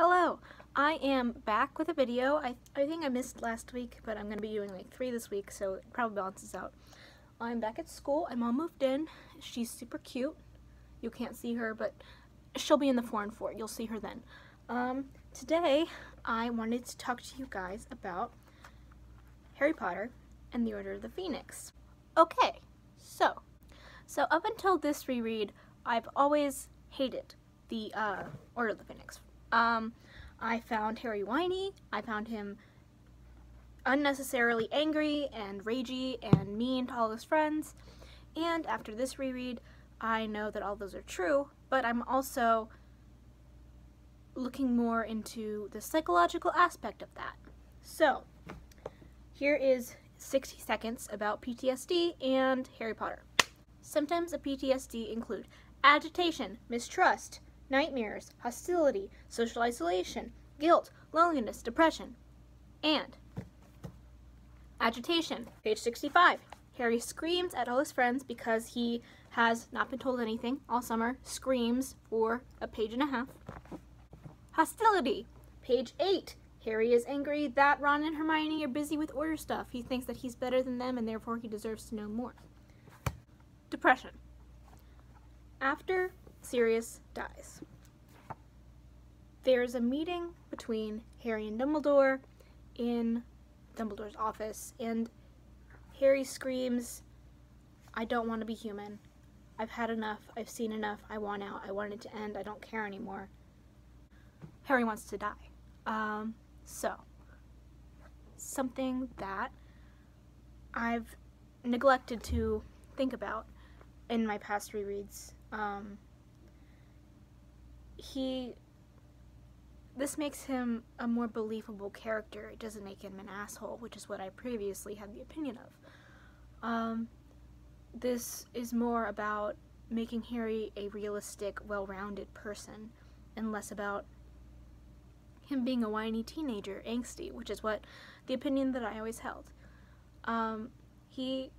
Hello, I am back with a video. I think I missed last week, but I'm going to be doing like 3 this week, so it probably balances out. I'm back at school. I'm all moved in. She's super cute. You can't see her, but she'll be in the 4 and 4. You'll see her then. Today, I wanted to talk to you guys about Harry Potter and the Order of the Phoenix. Okay, so up until this reread, I've always hated the Order of the Phoenix. I found Harry whiny. I found him unnecessarily angry and ragey and mean to all his friends. And after this reread, I know that all those are true, but I'm also looking more into the psychological aspect of that. So, here is 60 seconds about PTSD and Harry Potter. Symptoms of PTSD include agitation, mistrust, nightmares, hostility, social isolation, guilt, loneliness, depression. And agitation, page 65. Harry screams at all his friends because he has not been told anything all summer, screams for a page and a half. Hostility, page 8. Harry is angry that Ron and Hermione are busy with order stuff. He thinks that he's better than them and therefore he deserves to know more. Depression. After Sirius dies, there's a meeting between Harry and Dumbledore in Dumbledore's office, and Harry screams, "I don't want to be human. I've had enough. I've seen enough. I want out. I want it to end. I don't care anymore." Harry wants to die. So, something that I've neglected to think about in my past rereads. This makes him a more believable character. It doesn't make him an asshole, which is what I previously had the opinion of. This is more about making Harry a realistic, well-rounded person, and less about him being a whiny teenager, angsty, which is what the opinion that I always held. He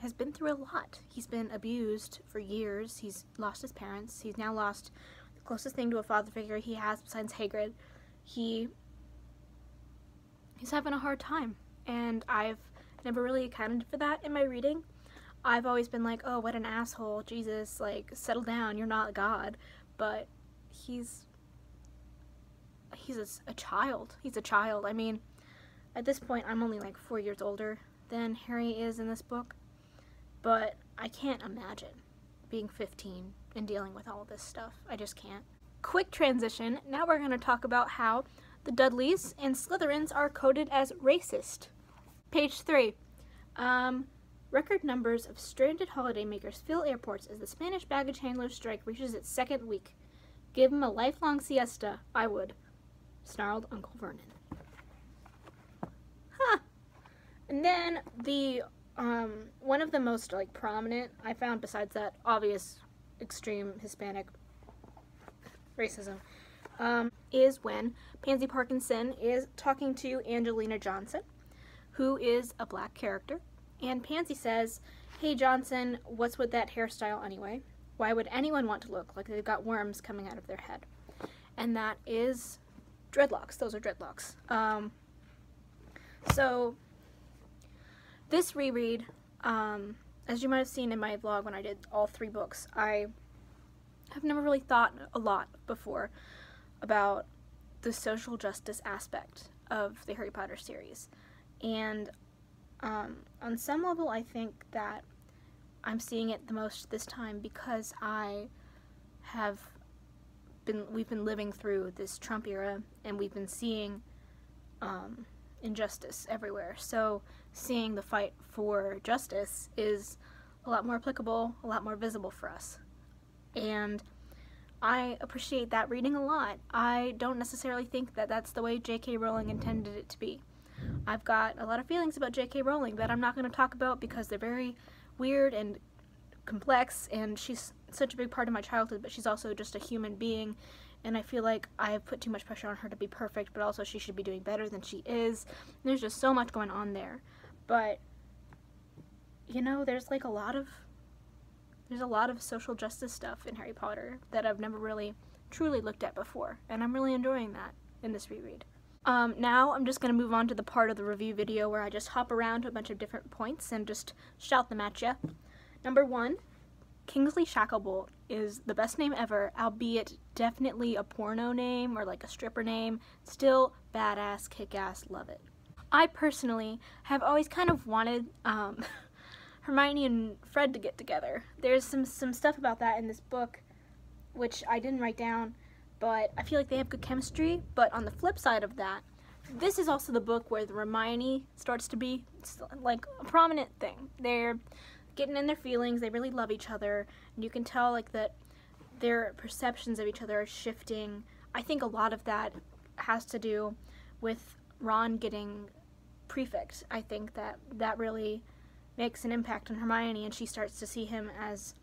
has been through a lot. He's been abused for years. He's lost his parents. He's now lost the closest thing to a father figure he has besides Hagrid. He's having a hard time, and I've never really accounted for that in my reading. I've always been like, oh, what an asshole, Jesus, like, settle down, you're not God. But he's a child. He's a child. I mean, at this point, I'm only like 4 years older than Harry is in this book. But I can't imagine being 15 and dealing with all of this stuff. I just can't. Quick transition. Now we're going to talk about how the Dudleys and Slytherins are coded as racist. Page 3. Record numbers of stranded holidaymakers fill airports as the Spanish baggage handler strike reaches its 2nd week. Give them a lifelong siesta. I would. Snarled Uncle Vernon. Huh. And then the one of the most prominent I found, besides that obvious extreme Hispanic racism, is when Pansy Parkinson is talking to Angelina Johnson, who is a black character, and Pansy says, "Hey Johnson, what's with that hairstyle anyway? Why would anyone want to look like they've got worms coming out of their head?" And that is dreadlocks. Those are dreadlocks. So this reread, as you might have seen in my vlog when I did all 3 books, I have never really thought a lot before about the social justice aspect of the Harry Potter series. And on some level, I think that I'm seeing it the most this time because we've been living through this Trump era, and we've been seeing injustice everywhere. So seeing the fight for justice is a lot more applicable, a lot more visible for us. And I appreciate that reading a lot. I don't necessarily think that that's the way J.K. Rowling intended it to be. I've got a lot of feelings about J.K. Rowling that I'm not going to talk about because they're very weird and complex, and she's such a big part of my childhood, but she's also just a human being, and I feel like I have put too much pressure on her to be perfect, but also she should be doing better than she is. And there's just so much going on there. But, you know, there's a lot of social justice stuff in Harry Potter that I've never really truly looked at before, and I'm really enjoying that. in this reread. Now I'm just going to move on to the part of the review video where I just hop around to a bunch of different points and just shout them at you. Number 1, Kingsley Shacklebolt is the best name ever, albeit definitely a porno name or like a stripper name. Still badass, kick-ass, love it. I personally have always kind of wanted Hermione and Fred to get together. There's some stuff about that in this book, which I didn't write down, but I feel like they have good chemistry. But on the flip side of that, this is also the book where the Hermione starts to be like a prominent thing. They're getting in their feelings, they really love each other, and you can tell like that their perceptions of each other are shifting. I think a lot of that has to do with Ron getting prefect. I think that really makes an impact on Hermione, and she starts to see him as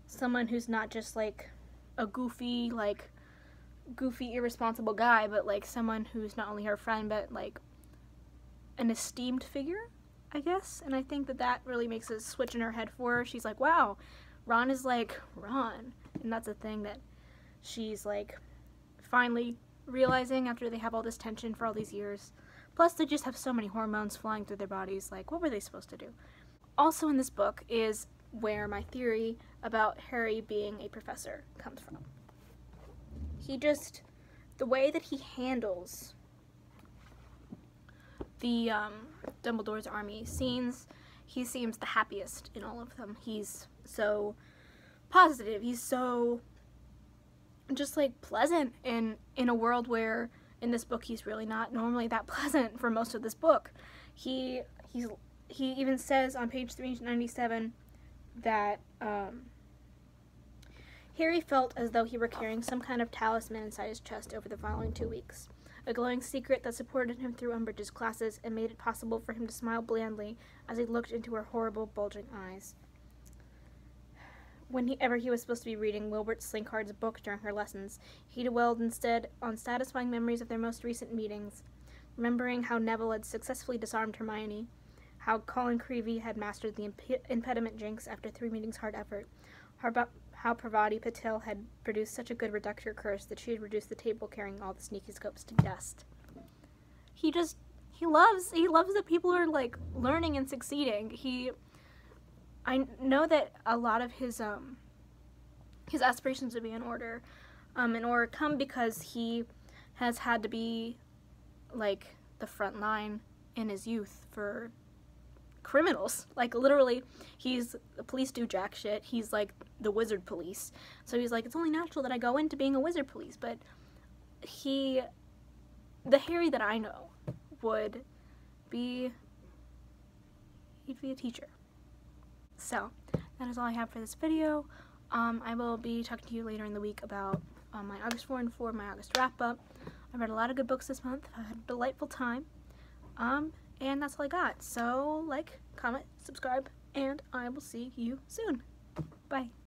someone who's not just like a goofy, irresponsible guy, but like someone who's not only her friend, but like an esteemed figure, I guess. And I think that really makes a switch in her head for her. She's like, wow, Ron is like Ron. And that's a thing that she's like finally realizing after they have all this tension for all these years. Plus, they just have so many hormones flying through their bodies. Like, what were they supposed to do? Also in this book is where my theory about Harry being a professor comes from. The way that he handles the Dumbledore's army scenes, he seems the happiest in all of them. He's so positive. He's so just like pleasant in a world where in this book he's really not normally that pleasant for most of this book. He even says on page 397 that Harry felt as though he were carrying some kind of talisman inside his chest over the following 2 weeks. A glowing secret that supported him through Umbridge's classes and made it possible for him to smile blandly as he looked into her horrible, bulging eyes. Whenever he was supposed to be reading Wilbert Slinkard's book during her lessons, he dwelled instead on satisfying memories of their most recent meetings, remembering how Neville had successfully disarmed Hermione, how Colin Creevey had mastered the impediment jinx after 3 meetings' hard effort, how Parvati Patil had produced such a good reductor curse that she had reduced the table carrying all the sneaky scopes to dust. He loves that people are like learning and succeeding. I know that a lot of his aspirations to be in order come because he has had to be like the front line in his youth for criminals. Like literally, the police do jack shit. He's like the wizard police. So he's like, it's only natural that I go into being a wizard police. But the Harry that I know he'd be a teacher. So that is all I have for this video. I will be talking to you later in the week about my August 4 and 4, my August wrap up. I read a lot of good books this month. I had a delightful time. And that's all I got. So, like, comment, subscribe, and I will see you soon. Bye.